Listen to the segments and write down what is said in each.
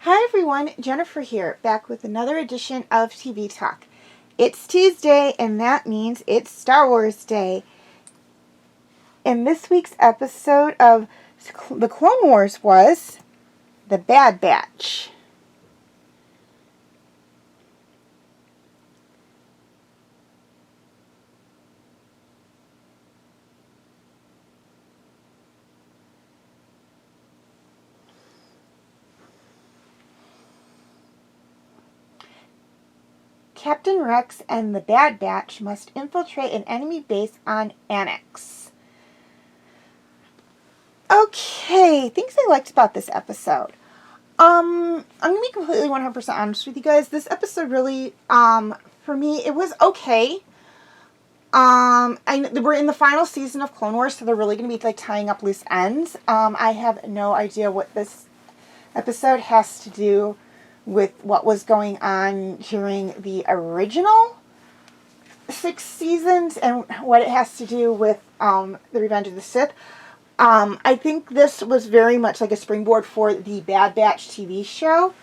Hi everyone, Jennifer here, back with another edition of TV Talk. It's Tuesday, and that means it's Star Wars Day. And this week's episode of The Clone Wars was The Bad Batch. Captain Rex and the Bad Batch must infiltrate an enemy base on Annex. Okay, things I liked about this episode. I'm gonna be completely 100% honest with you guys. This episode really, for me, it was okay. We're in the final season of Clone Wars, so they're really gonna be like tying up loose ends. I have no idea what this episode has to do with what was going on during the original 6 seasons and what it has to do with the Revenge of the Sith. I think this was very much like a springboard for the Bad Batch TV show,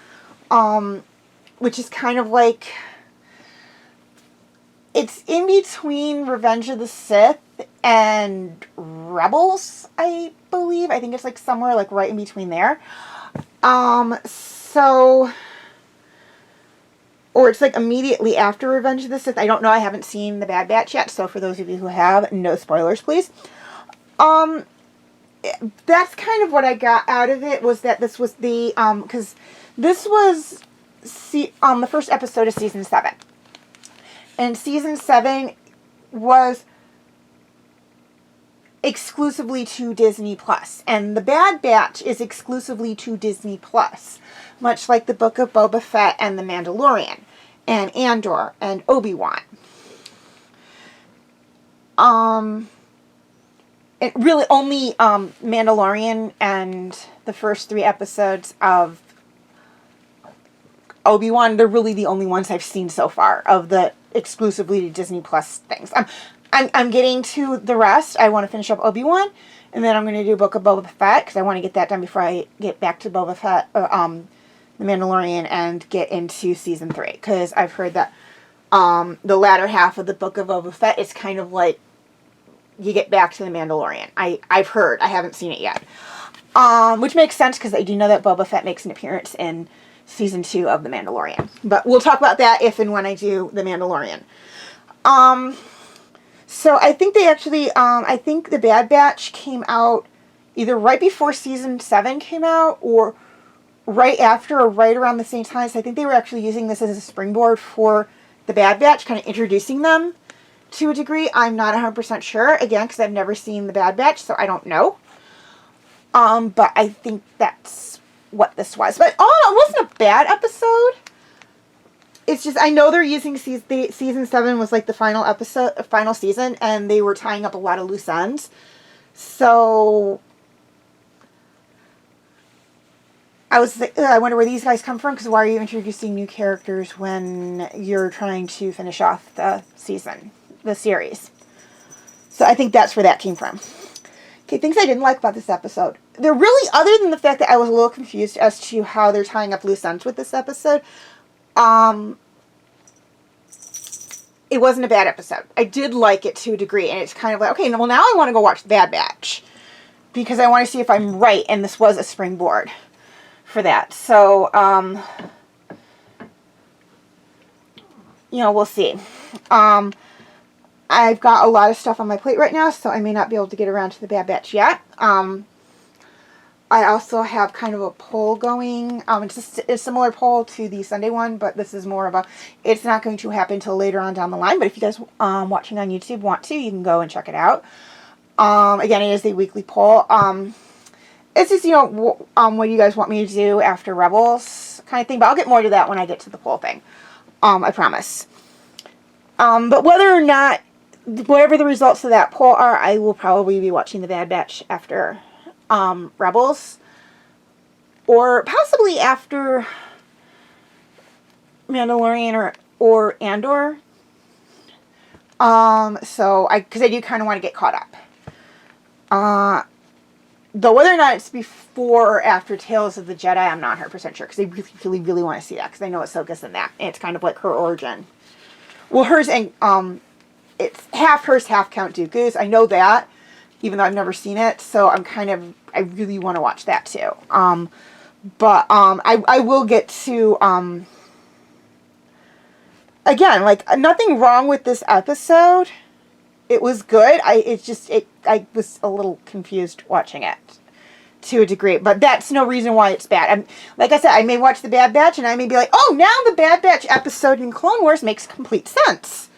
which is kind of like, it's in between Revenge of the Sith and Rebels, I believe. I think it's like somewhere like right in between there. Or it's like immediately after Revenge of the Sith. I don't know. I haven't seen The Bad Batch yet, so for those of you who have, no spoilers, please. That's kind of what I got out of it, was that this was the, because this was the first episode of Season 7. And Season 7 was exclusively to Disney Plus, and The Bad Batch is exclusively to Disney Plus, much like the Book of Boba Fett and The Mandalorian and Andor and Obi-Wan. It really only Mandalorian and the first 3 episodes of Obi-Wan, they're really the only ones I've seen so far of the exclusively to Disney Plus things. I'm getting to the rest. I want to finish up Obi-Wan, and then I'm going to do Book of Boba Fett, because I want to get that done before I get back to Boba Fett, The Mandalorian, and get into Season 3, because I've heard that the latter half of the Book of Boba Fett is kind of like you get back to The Mandalorian. I've heard. I haven't seen it yet. Which makes sense, because I do know that Boba Fett makes an appearance in Season 2 of The Mandalorian. But we'll talk about that if and when I do The Mandalorian. So I think they actually, I think The Bad Batch came out either right before Season 7 came out, or right after, or right around the same time. So I think they were actually using this as a springboard for The Bad Batch, kind of introducing them to a degree. I'm not 100% sure, again, because I've never seen The Bad Batch, so I don't know. But I think that's what this was. But it wasn't a bad episode. It's just, I know they're using Season 7 was like the final season, and they were tying up a lot of loose ends. So I was like, I wonder where these guys come from, because why are you introducing new characters when you're trying to finish off the series? So I think that's where that came from. Okay, things I didn't like about this episode. They're really, other than the fact that I was a little confused as to how they're tying up loose ends with this episode, it wasn't a bad episode. I did like it to a degree, and it's kind of like, okay, well, now I want to go watch The Bad Batch, because I want to see if I'm right, and this was a springboard for that. So, we'll see. I've got a lot of stuff on my plate right now, so I may not be able to get around to The Bad Batch yet. I also have kind of a poll going. It's just a similar poll to the Sunday one, but this is more of a, it's not going to happen until later on down the line. But if you guys watching on YouTube want to, you can go and check it out. Again, it is a weekly poll. It's just, what do you guys want me to do after Rebels kind of thing. But I'll get more to that when I get to the poll thing. I promise. But whether or not, whatever the results of that poll are, I will probably be watching The Bad Batch after Rebels, or possibly after Mandalorian or Andor. Because I do kind of want to get caught up. Though whether or not it's before or after Tales of the Jedi, I'm not 100% sure, because I really, really, really want to see that, because I know Ahsoka's in that, and it's kind of like her origin. Well, hers and it's half hers, half Count Dooku's. I know that, even though I've never seen it, so I really want to watch that too. But I will get to again, like, nothing wrong with this episode. It was good. I was a little confused watching it to a degree, but that's no reason why it's bad. Like I said, I may watch The Bad Batch and I may be like, oh, now the Bad Batch episode in Clone Wars makes complete sense.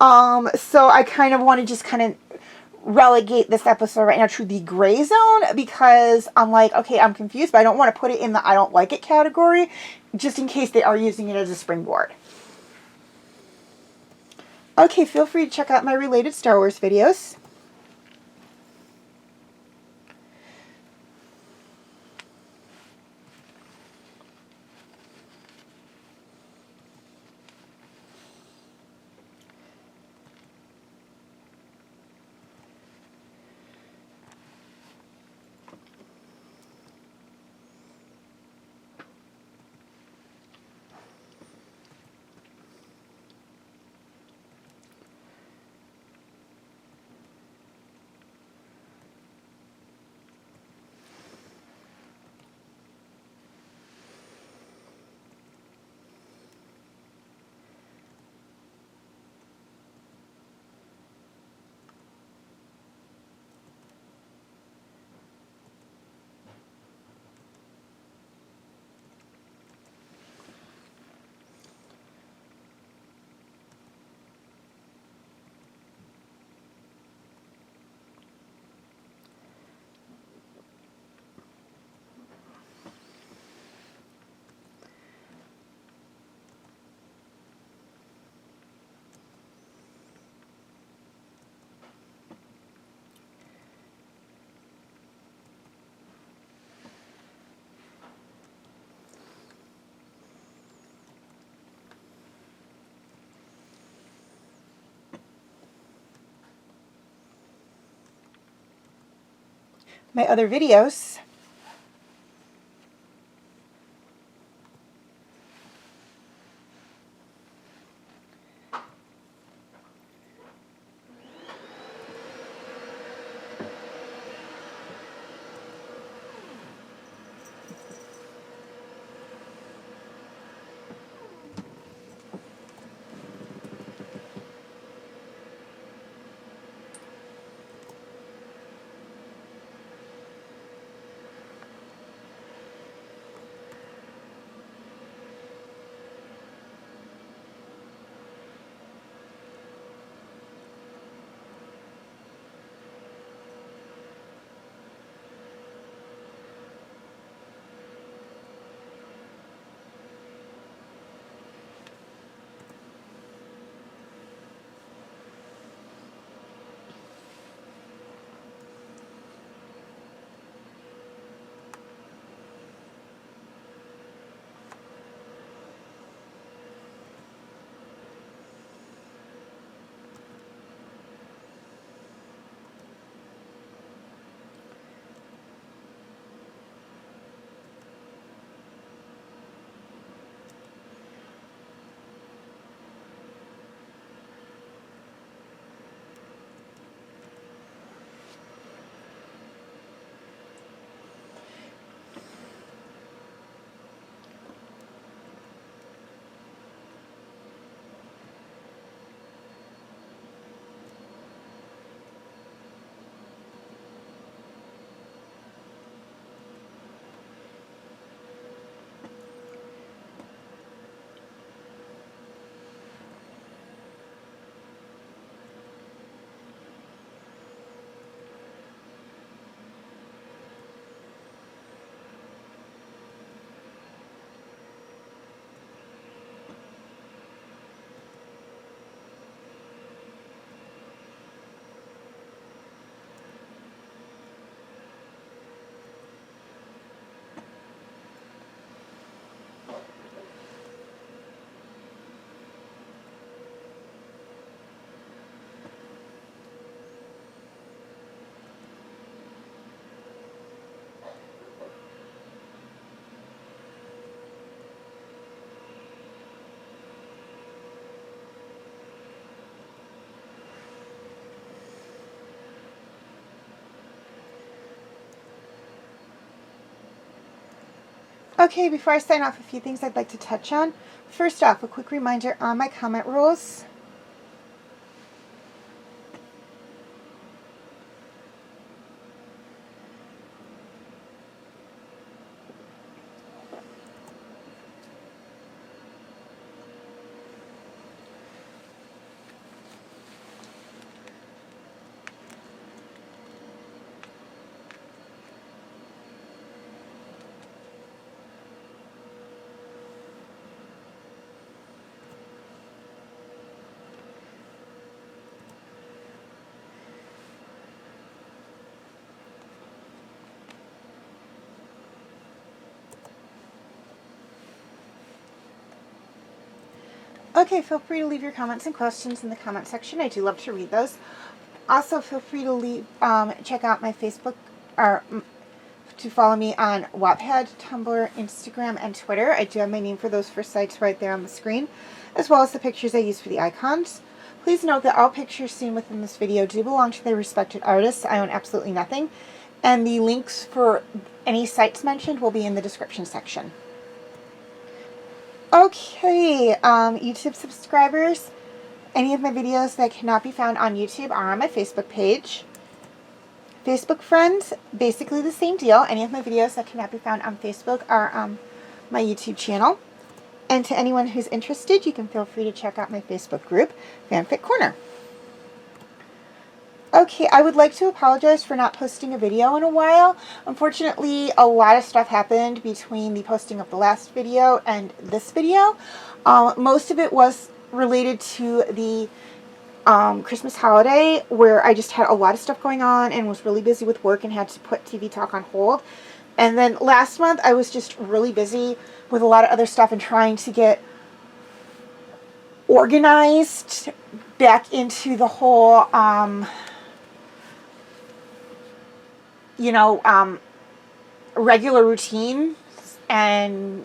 So I kind of want to just kind of relegate this episode right now to the gray zone, because I'm like, okay, I'm confused, but I don't want to put it in the I don't like it category, just in case they are using it as a springboard. Okay, feel free to check out my related Star Wars videos. My other videos. Okay, before I sign off, a few things I'd like to touch on. First off, a quick reminder on my comment rules. Okay, feel free to leave your comments and questions in the comment section. I do love to read those. Also, feel free to leave, check out my Facebook, or to follow me on Wattpad, Tumblr, Instagram, and Twitter. I do have my name for those first sites right there on the screen, as well as the pictures I use for the icons. Please note that all pictures seen within this video do belong to their respected artists. I own absolutely nothing. And the links for any sites mentioned will be in the description section. Okay, YouTube subscribers, any of my videos that cannot be found on YouTube are on my Facebook page. Facebook friends, basically the same deal. Any of my videos that cannot be found on Facebook are on my YouTube channel. And to anyone who's interested, you can feel free to check out my Facebook group, Fanfic Corner. Okay, I would like to apologize for not posting a video in a while. Unfortunately, a lot of stuff happened between the posting of the last video and this video. Most of it was related to the Christmas holiday, where I just had a lot of stuff going on and was really busy with work and had to put TV Talk on hold. And then last month, I was just really busy with a lot of other stuff and trying to get organized back into the whole regular routine, and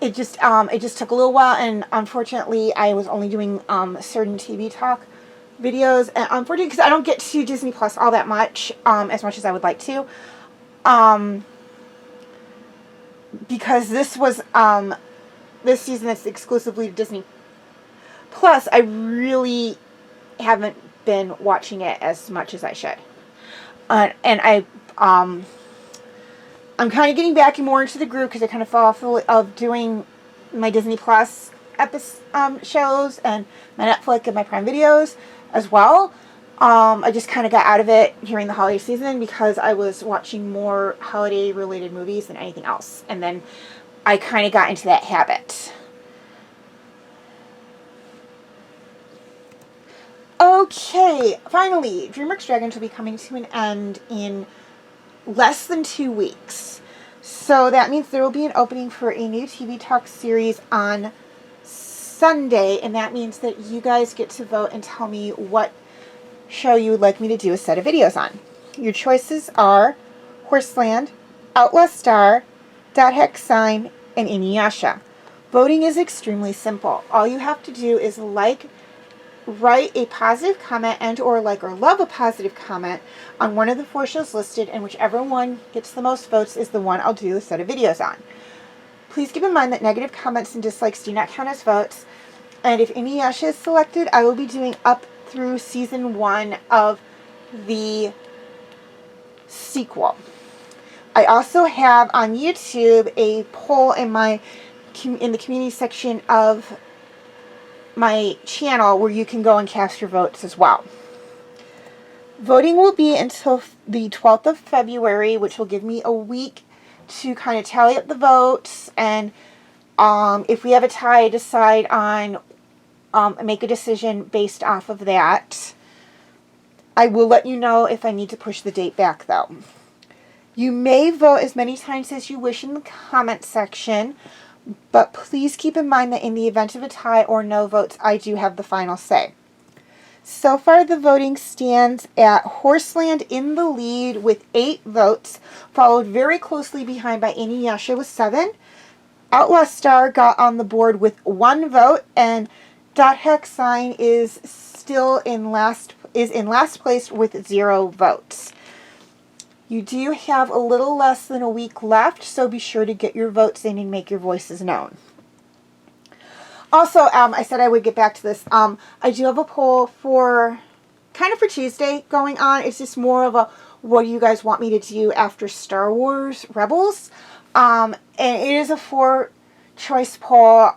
it just took a little while, and unfortunately I was only doing certain TV Talk videos, and unfortunately because I don't get to Disney Plus all that much, as much as I would like to, because this was this season it's exclusively Disney Plus. I really haven't been watching it as much as I should, and I'm kind of getting back more into the group because I kind of fell off of doing my Disney Plus shows and my Netflix and my Prime videos as well. I just kind of got out of it during the holiday season because I was watching more holiday related movies than anything else, and then I kind of got into that habit. Okay, finally, DreamWorks Dragons will be coming to an end in less than 2 weeks. So that means there will be an opening for a new TV Talk series on Sunday, and that means that you guys get to vote and tell me what show you would like me to do a set of videos on. Your choices are Horseland, Outlaw Star, Dot Hex Sign, and Inuyasha. Voting is extremely simple. All you have to do is write a positive comment and or like or love a positive comment on one of the 4 shows listed, and whichever one gets the most votes is the one I'll do a set of videos on. Please keep in mind that negative comments and dislikes do not count as votes, and if Inuyasha is selected, I will be doing up through season 1 of the sequel. I also have on YouTube a poll in the community section of my channel where you can go and cast your votes as well. Voting will be until the 12th of February, which will give me a week to kind of tally up the votes, and if we have a tie, decide on make a decision based off of that. I will let you know if I need to push the date back, though. You may vote as many times as you wish in the comment section, but please keep in mind that in the event of a tie or no votes, I do have the final say. So far, the voting stands at Horseland in the lead with 8 votes, followed very closely behind by Inuyasha with 7. Outlaw Star got on the board with 1 vote, and Dot Hex Sign is in last place with 0 votes. You do have a little less than a week left, so be sure to get your votes in and make your voices known. Also, I said I would get back to this. I do have a poll for Tuesday going on. It's just more of a, what do you guys want me to do after Star Wars Rebels? And it is a 4-choice poll.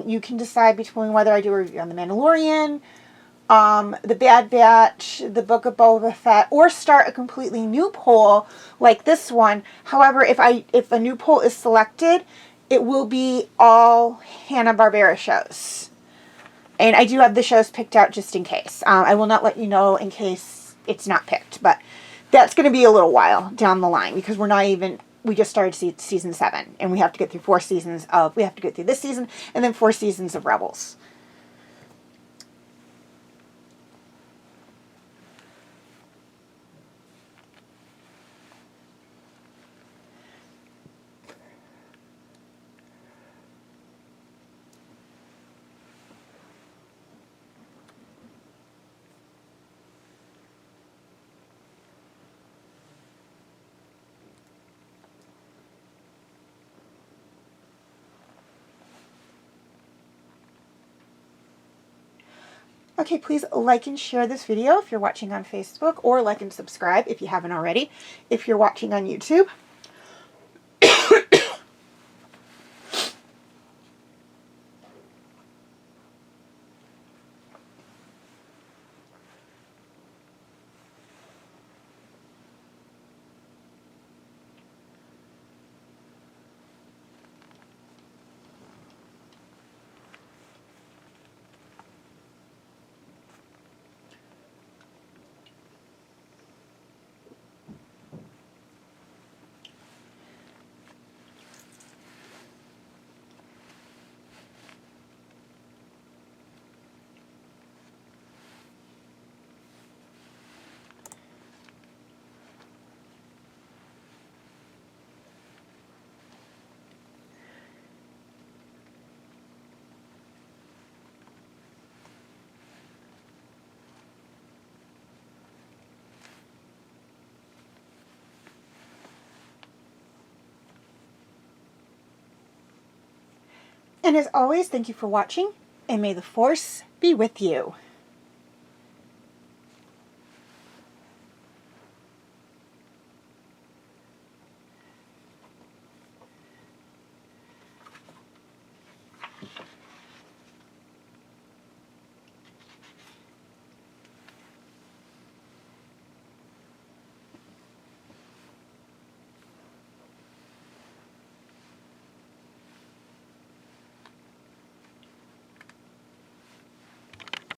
You can decide between whether I do a review on The Mandalorian, The Bad Batch, The Book of Boba Fett, or start a completely new poll like this one. However, if a new poll is selected, it will be all Hanna-Barbera shows. And I do have the shows picked out just in case. I will not let you know in case it's not picked, but that's going to be a little while down the line because we just started season 7, and we have to get through 4 seasons we have to get through this season and then 4 seasons of Rebels. Okay, please like and share this video if you're watching on Facebook, or like and subscribe if you haven't already, if you're watching on YouTube. And as always, thank you for watching, and may the Force be with you.